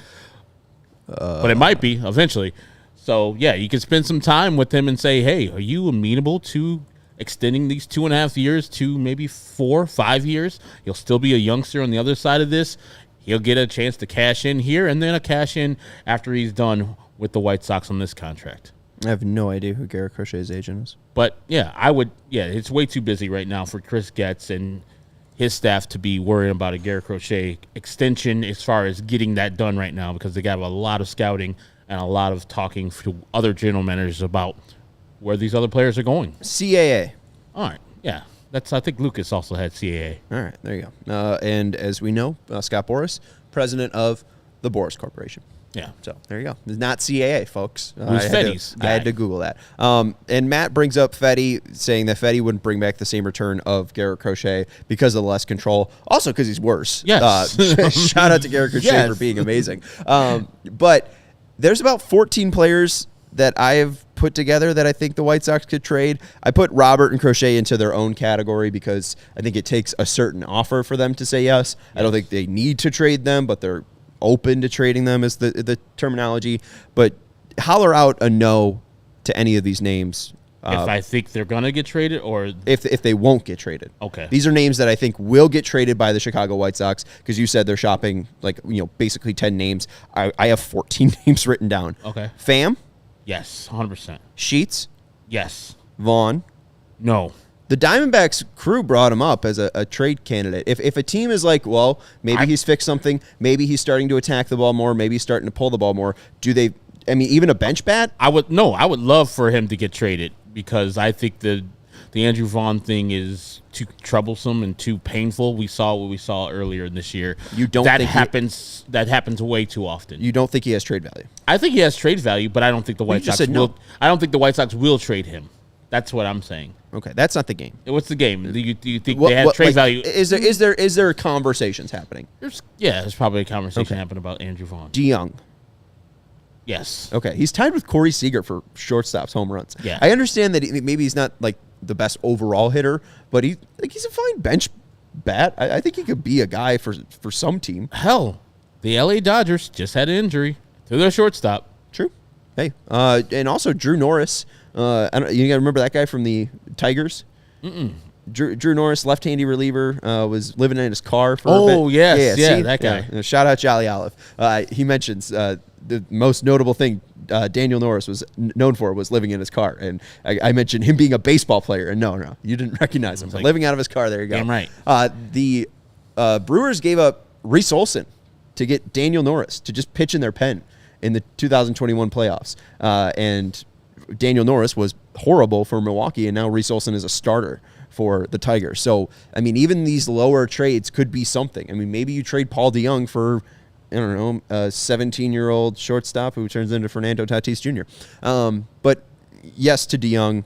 But it might be eventually. So yeah, you can spend some time with him and say, "Hey, are you amenable to extending these 2.5 years to maybe 4, 5 years? He'll still be a youngster on the other side of this. He'll get a chance to cash in here and then a cash in after he's done with the White Sox on this contract." I have no idea who Garrett Crochet's agent is. But, yeah, it's way too busy right now for Chris Getz and his staff to be worrying about a Garrett Crochet extension as far as getting that done right now, because they got a lot of scouting and a lot of talking to other general managers about where these other players are going. CAA. All right, yeah. I think Lucas also had CAA. All right, there you go. And as we know, Scott Boras, president of the Boras Corporation. Yeah. So there you go. It's not CAA, folks. Who's Fetty's guy? I had to Google that. And Matt brings up Fetty, saying that Fetty wouldn't bring back the same return of Garrett Crochet because of less control. Also because he's worse. Yes. Shout out to Garrett Crochet for being amazing. But there's about 14 players that I have put together that I think the White Sox could trade. I put Robert and Crochet into their own category because I think it takes a certain offer for them to say yes. I don't think they need to trade them, but they're open to trading them is the terminology. But holler out a no to any of these names. If I think they're going to get traded, or if they won't get traded. Okay. These are names that I think will get traded by the Chicago White Sox, because you said they're shopping basically 10 names. I have 14 names written down. Okay. Pham? Yes, 100%. Sheets? Yes. Vaughn? No. The Diamondbacks crew brought him up as a trade candidate. If a team is like, well, maybe he's fixed something, maybe he's starting to attack the ball more, maybe he's starting to pull the ball more, do they? I mean, even a bench bat? I would love for him to get traded because I think the Andrew Vaughn thing is too troublesome and too painful. We saw what we saw earlier this year. You don't that think happens that happens way too often. You don't think he has trade value? I think he has trade value, but I don't think the White Sox will. I don't think the White Sox will trade him. That's what I'm saying. Okay, that's not the game. What's the game? Do you think they have trade value? Is there conversations happening? There's probably a conversation happening about Andrew Vaughn. DeYoung. Yes. Okay, he's tied with Corey Seager for shortstops, home runs. Yeah. I understand that maybe he's not like the best overall hitter, but he's a fine bench bat. I think he could be a guy for some team. Hell, the LA Dodgers just had an injury to their shortstop. True. Hey, and also Drew Norris. You got to remember that guy from the Tigers? Drew Norris, left-handy reliever, was living in his car for a bit. Oh, yes. Yeah, that guy. Yeah. Shout out Jolly Olive. He mentions the most notable thing Daniel Norris was known for was living in his car. And I mentioned him being a baseball player. And no, you didn't recognize him. But living out of his car, there you go. Damn right. The Brewers gave up Reese Olson to get Daniel Norris to just pitch in their pen in the 2021 playoffs. And Daniel Norris was horrible for Milwaukee, and now Reese Olson is a starter for the Tigers. So, I mean, even these lower trades could be something. I mean, maybe you trade Paul DeYoung for, I don't know, a 17-year-old shortstop who turns into Fernando Tatis Jr. But yes to DeYoung.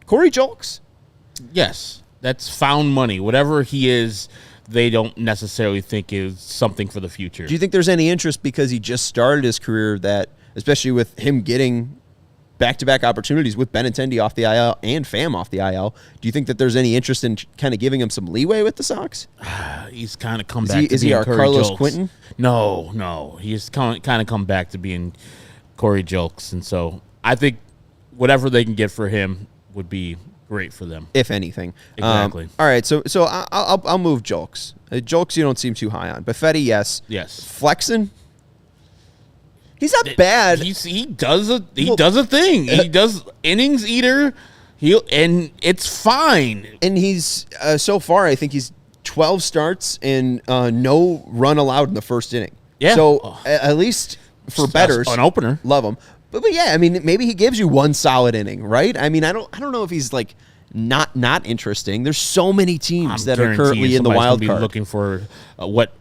Corey Julks? Yes, that's found money. Whatever he is, they don't necessarily think is something for the future. Do you think there's any interest because he just started his career that, especially with him getting back-to-back opportunities with Benintendi off the IL and Pham off the IL, do you think that there's any interest in kind of giving him some leeway with the Sox? He's kind of come back. Is he our Carlos Quentin? No. He's kind of come back to being Corey Julks, and so I think whatever they can get for him would be great for them, if anything. Exactly. All right, so I'll move Julks. Julks you don't seem too high on. Buffetti, yes. Flexen. He's not bad. He does a thing. He does innings eater. And it's fine. And he's so far, I think he's 12 starts and no run allowed in the first inning. Yeah. So at least for bettors, an opener, love him. But yeah, I mean, maybe he gives you one solid inning, right? I mean, I don't know if he's like not interesting. There's so many teams that are currently in the wild card. Looking for what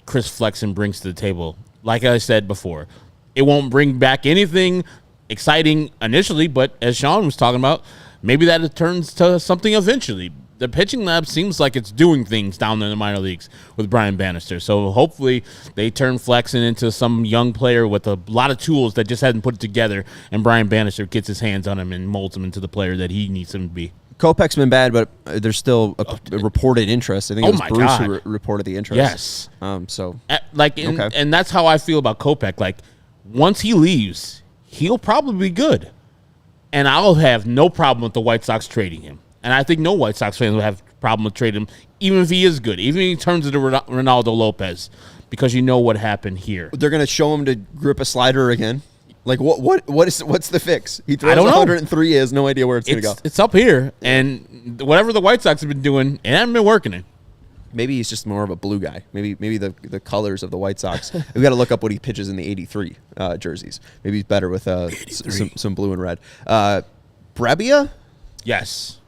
Chris Flexen brings to the table. Like I said before, it won't bring back anything exciting initially, but as Sean was talking about, maybe that it turns to something eventually. The pitching lab seems like it's doing things down in the minor leagues with Brian Bannister. So hopefully they turn Flexen into some young player with a lot of tools that just hadn't put it together, and Brian Bannister gets his hands on him and molds him into the player that he needs him to be. Kopech's been bad, but there's still a reported interest. I think it was Bruce who reported the interest. Yes. And that's how I feel about Kopech. Like, once he leaves, he'll probably be good. And I'll have no problem with the White Sox trading him. And I think no White Sox fans will have a problem with trading him, even if he is good, even if he turns into Ronaldo Lopez, because you know what happened here. They're going to show him to grip a slider again? Like, what's the fix? He throws 103, he has no idea where it's going to go. It's up here, and whatever the White Sox have been doing, it hasn't been working it. Maybe he's just more of a blue guy. Maybe the colors of the White Sox. We've got to look up what he pitches in the 83 jerseys. Maybe he's better with some blue and red. Brebbia? Yes.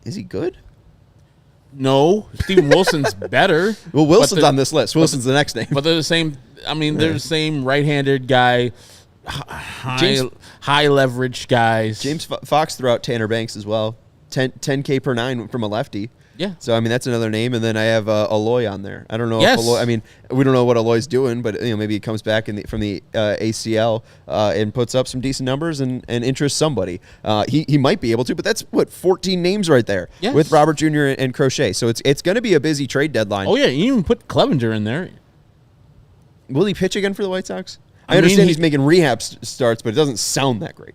Is he good? No. Steven Wilson's better. Well, Wilson's on this list. Wilson's the next name. But they're the same. I mean, they're the same right-handed guy, high leverage guys. James Fox threw out Tanner Banks as well. 10K per nine from a lefty. Yeah. So, I mean, that's another name. And then I have Aloy on there. I don't know if Aloy, I mean, we don't know what Aloy's doing, but maybe he comes back from the ACL and puts up some decent numbers and interests somebody. He might be able to, but that's, 14 names right there with Robert Jr. and Crochet. So it's going to be a busy trade deadline. Oh, yeah. You even put Clevenger in there. Will he pitch again for the White Sox? I understand he's making rehab starts, but it doesn't sound that great.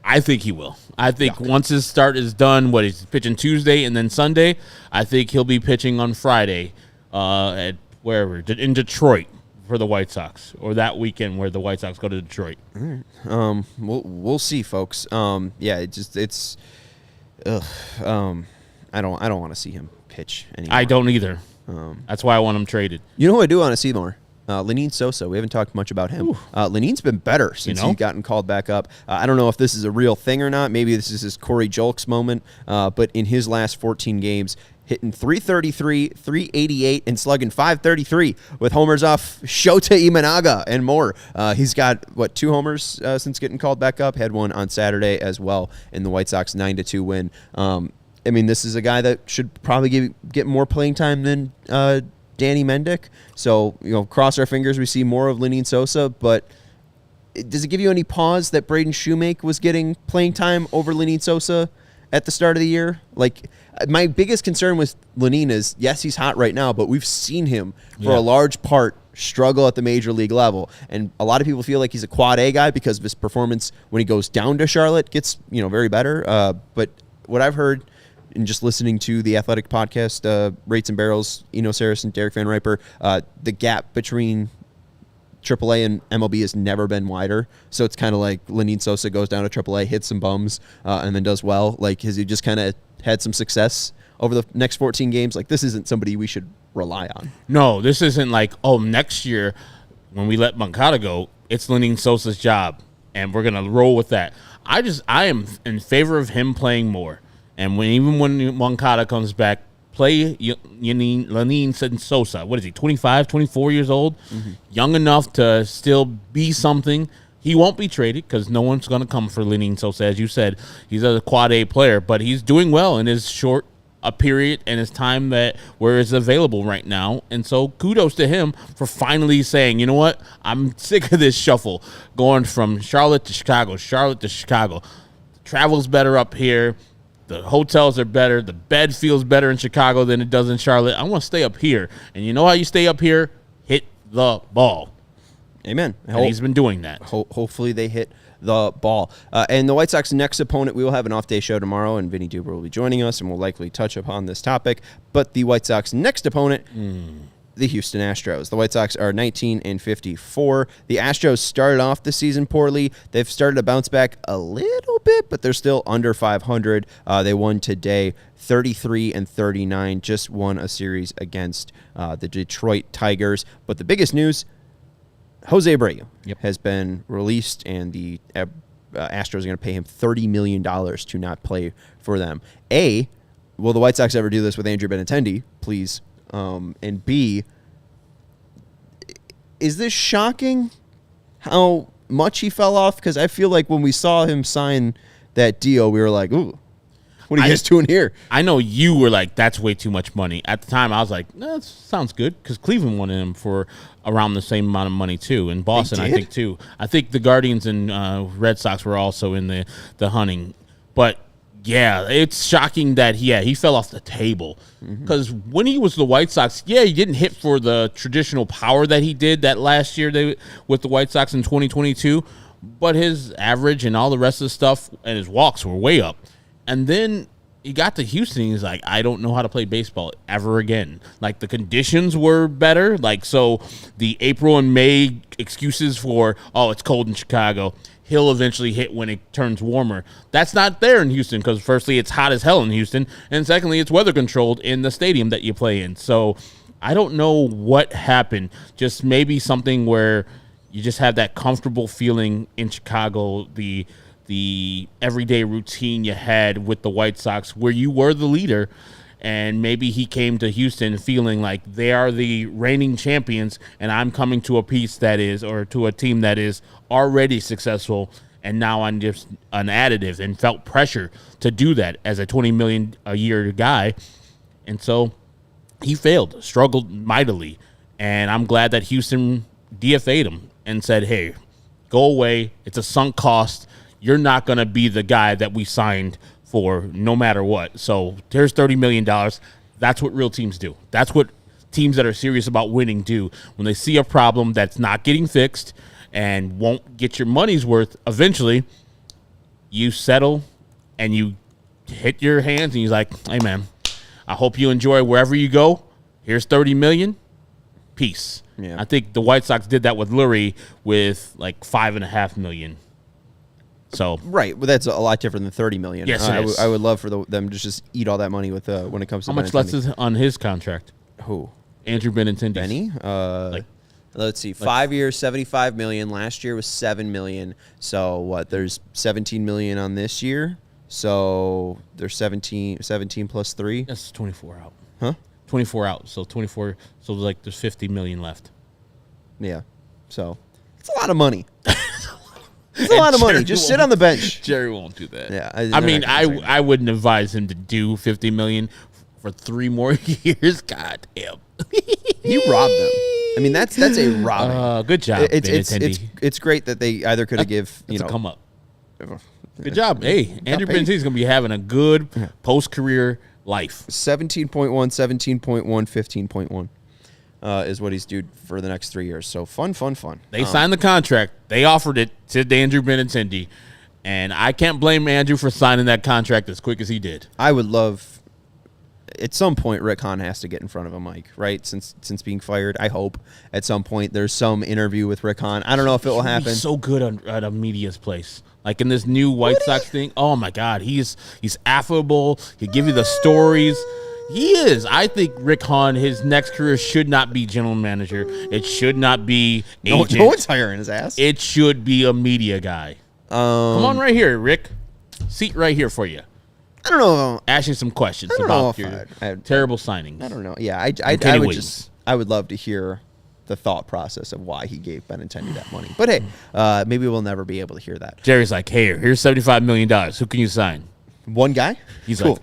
I think he will. I think once his start is done, he's pitching Tuesday and then Sunday, I think he'll be pitching on Friday at wherever, in Detroit for the White Sox, or that weekend where the White Sox go to Detroit. All right. We'll see, folks. I don't want to see him pitch anymore. I don't either. That's why I want him traded. You know who I do want to see more? Lenine Sosa. We haven't talked much about him. Lenine's been better since he's gotten called back up. I don't know if this is a real thing or not. Maybe this is his Corey Julks moment. But in his last 14 games, hitting .333, .388, and slugging .533 with homers off Shota Imanaga and more. He's got, 2 homers since getting called back up? Had one on Saturday as well in the White Sox 9-2 win. I mean, this is a guy that should probably get more playing time than Danny Mendick. So, cross our fingers we see more of Lenine Sosa, but does it give you any pause that Braden Shoemake was getting playing time over Lenine Sosa at the start of the year? Like, my biggest concern with Lenine is, yes, he's hot right now, but we've seen him for a large part struggle at the major league level. And a lot of people feel like he's a quad A guy because of his performance when he goes down to Charlotte gets, very better. But what I've heard, and just listening to the Athletic podcast, Rates and Barrels, Enos Harris and Derek Van Riper, the gap between AAA and MLB has never been wider. So it's kind of like Lenine Sosa goes down to AAA, hits some bums, and then does well. Like, has he just kind of had some success over the next 14 games? Like, this isn't somebody we should rely on. No, this isn't like, next year when we let Moncada go, it's Lenine Sosa's job, and we're going to roll with that. I am in favor of him playing more. And even when Moncada comes back, play Lenine Sosa. What is he, 25, 24 years old? Mm-hmm. Young enough to still be something. He won't be traded because no one's going to come for Lenine Sosa. As you said, he's a quad A player, but he's doing well in his short period and his time where it's available right now. And so kudos to him for finally saying, you know what, I'm sick of this shuffle going from Charlotte to Chicago. Travel's better up here. The hotels are better. The bed feels better in Chicago than it does in Charlotte. I want to stay up here. And you know how you stay up here? Hit the ball. Amen. And he's been doing that. Hopefully they hit the ball. And the White Sox next opponent, we will have an off-day show tomorrow, and Vinny Duber will be joining us, and we'll likely touch upon this topic. But the White Sox next opponent, the Houston Astros. The White Sox are 19-54. The Astros started off the season poorly. They've started to bounce back a little bit, but they're still under 500. They won today 33-39, just won a series against the Detroit Tigers. But the biggest news, José Abreu has been released, and the Astros are going to pay him $30 million to not play for them. A, will the White Sox ever do this with Andrew Benintendi? Please. And B, is this shocking how much he fell off? Because I feel like when we saw him sign that deal, we were like, ooh, what are you guys doing here? I know you were like, that's way too much money. At the time, I was like, that sounds good, because Cleveland wanted him for around the same amount of money, too. And Boston, I think, too. I think the Guardians and Red Sox were also in the hunting. But yeah, it's shocking that he fell off the table, because when he was the White Sox, he didn't hit for the traditional power that he did that last year with the White Sox in 2022, but his average and all the rest of the stuff and his walks were way up. And then he got to Houston, and he's like, I don't know how to play baseball ever again. Like, the conditions were better. Like, so the April and May excuses for, it's cold in Chicago, he'll eventually hit when it turns warmer. That's not there in Houston, because firstly, it's hot as hell in Houston, and secondly, it's weather controlled in the stadium that you play in. So I don't know what happened. Just maybe something where you just have that comfortable feeling in Chicago, the everyday routine you had with the White Sox where you were the leader, and maybe he came to Houston feeling like they are the reigning champions, and I'm coming to a piece that is, or to a team that is already successful, and now I'm just an additive, and felt pressure to do that as a $20 million a year guy. And so he failed, struggled mightily, and I'm glad that Houston DFA'd him and said, hey, go away. It's a sunk cost. You're not going to be the guy that we signed for no matter what. So there's $30 million. That's what real teams do. That's what teams that are serious about winning do. When they see a problem that's not getting fixed and won't get your money's worth, eventually you settle and you hit your hands and you're like, hey, man, I hope you enjoy wherever you go. Here's $30 million. Peace. Yeah. I think the White Sox did that with Lurie with like $5.5 million. So right, well, that's a lot different than $30 million. Yes, it is. I would love for them to just eat all that money with when it comes to how much less is on his contract? Who? Andrew Benintendi. Benny? Let's see. 5 years, $75 million. Last year was $7 million. So what? There's $17 million on this year. So there's 17 plus 3. That's 24 out. Huh? 24 out. So 24. So like there's $50 million left. Yeah. So it's a lot of money. It's a lot of money. Just sit on the bench. Jerry won't do that. Yeah. I mean, I wouldn't advise him to do $50 million for 3 more years. God damn. He robbed them. I mean, that's a robbing. Good job, it's great that they either could have come up. Good job. Hey, Andrew Benintendi's going to be having a good post-career life. 17.1, 17.1, 15.1 is what he's due for the next 3 years. So fun. They signed the contract. They offered it to Andrew Benintendi, and I can't blame Andrew for signing that contract as quick as he did. I would love, at some point, Rick Hahn has to get in front of a mic, right? Since being fired, I hope at some point there's some interview with Rick Hahn. I don't know if it will happen. He's so good at a media's place. Like in this new White Sox thing, oh my God, he's affable. He'll give you the stories. He is. I think Rick Hahn, his next career should not be general manager. It should not be agent. No one's hiring his ass. It should be a media guy. Come on right here, Rick. Seat right here for you. I don't know. Ask you some questions about your terrible signings. I don't know. Yeah, I would love to hear the thought process of why he gave Benintendi that money. But hey, maybe we'll never be able to hear that. Jerry's like, hey, here's $75 million. Who can you sign? One guy? He's cool. like,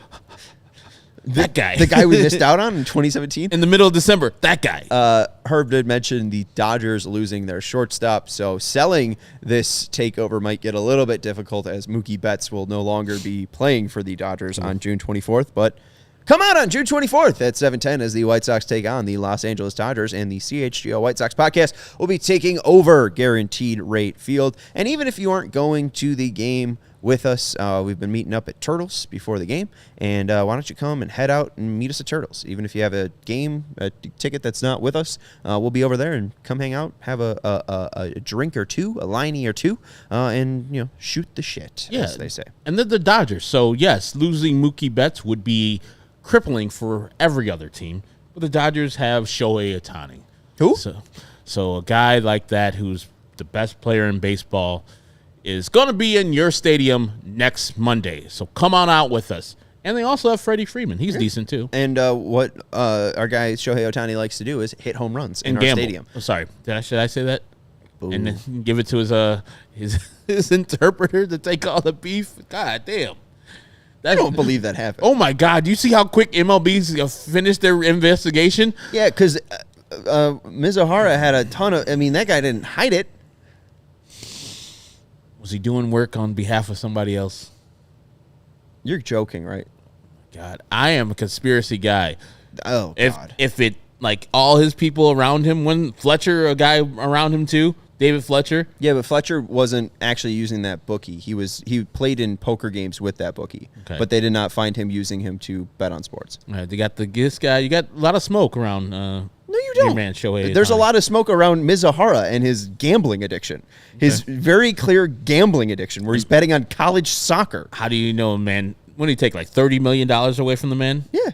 that guy. The guy we missed out on in 2017? In the middle of December, that guy. Herb did mention the Dodgers losing their shortstop, so selling this takeover might get a little bit difficult as Mookie Betts will no longer be playing for the Dodgers on June 24th. But come out on June 24th at 7:10 as the White Sox take on the Los Angeles Dodgers, and the CHGO White Sox podcast will be taking over Guaranteed Rate Field. And even if you aren't going to the game with us, we've been meeting up at Turtles before the game, and why don't you come and head out and meet us at Turtles? Even if you have a ticket that's not with us, we'll be over there, and come hang out, have a drink or two, a liney or two, and shoot the shit, as they say. And they're the Dodgers, so yes, losing Mookie Betts would be crippling for every other team, but the Dodgers have Shohei Ohtani. Who? So a guy like that, who's the best player in baseball, is going to be in your stadium next Monday. So come on out with us. And they also have Freddie Freeman. He's decent, too. And what our guy Shohei Ohtani likes to do is hit home runs in our stadium. Oh, sorry. Should I say that? Boom. And then give it to his interpreter to take all the beef? God damn. I don't believe that happened. Oh, my God. Do you see how quick MLB's finished their investigation? Yeah, because Mizuhara had a ton of... I mean, that guy didn't hide it. Was he doing work on behalf of somebody else? You're joking, right? God, I am a conspiracy guy. Oh, God. If it, like, all his people around him, when Fletcher, a guy around him too, David Fletcher. Yeah, but Fletcher wasn't actually using that bookie. He played in poker games with that bookie, but they did not find him using him to bet on sports. All right, they got this guy. You got a lot of smoke around. No, you don't. Your man Shohei. There's a lot of smoke around Mizuhara and his gambling addiction. His very clear gambling addiction, where he's betting on college soccer. How do you know, man? When did he take like $30 million away from the man? Yeah.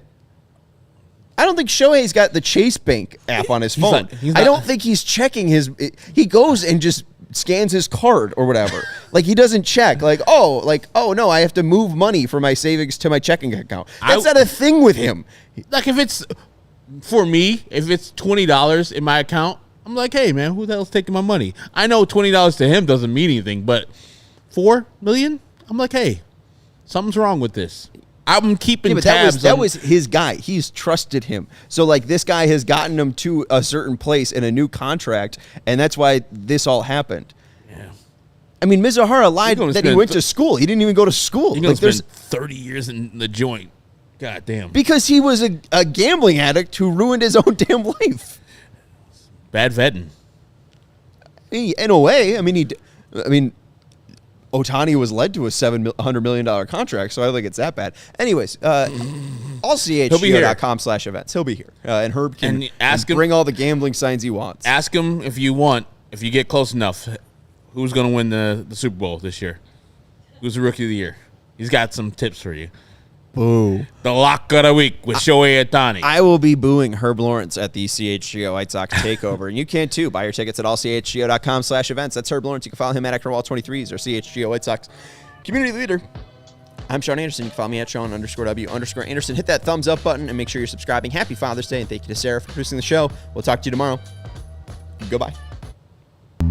I don't think Shohei's got the Chase Bank app on his phone. I don't think he's checking his... He goes and just scans his card or whatever. Like, he doesn't check. Oh, no, I have to move money from my savings to my checking account. That's not a thing with him. Like, if it's... For me, if it's $20 in my account, I'm like, hey, man, who the hell's taking my money? I know $20 to him doesn't mean anything, but $4 million? I'm like, hey, something's wrong with this. I'm keeping tabs. That was his guy. He's trusted him. So, like, this guy has gotten him to a certain place in a new contract, and that's why this all happened. Yeah. I mean, Mizuhara lied that he went to school. He didn't even go to school. He's going to spend 30 years in the joint. God damn. Because he was a gambling addict who ruined his own damn life. Bad vetting. In a way. I mean, Ohtani was led to a $700 million contract, so I don't think it's that bad. Anyways, allchgo.com/events. He'll be here. And Herb can bring all the gambling signs he wants. Ask him if you get close enough, who's going to win the Super Bowl this year? Who's the rookie of the year? He's got some tips for you. Boo. The lock of the week with Shohei Ohtani. I will be booing Herb Lawrence at the CHGO White Sox takeover, and you can too. Buy your tickets at allchgo.com/events. That's Herb Lawrence. You can follow him at ActorWall23s or CHGO White Sox community leader. I'm Sean Anderson. You can follow me at Sean_W_Anderson. Hit that thumbs up button and make sure you're subscribing. Happy Father's Day, and thank you to Sarah for producing the show. We'll talk to you tomorrow. Goodbye.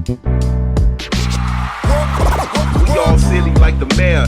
We all silly like the mayor.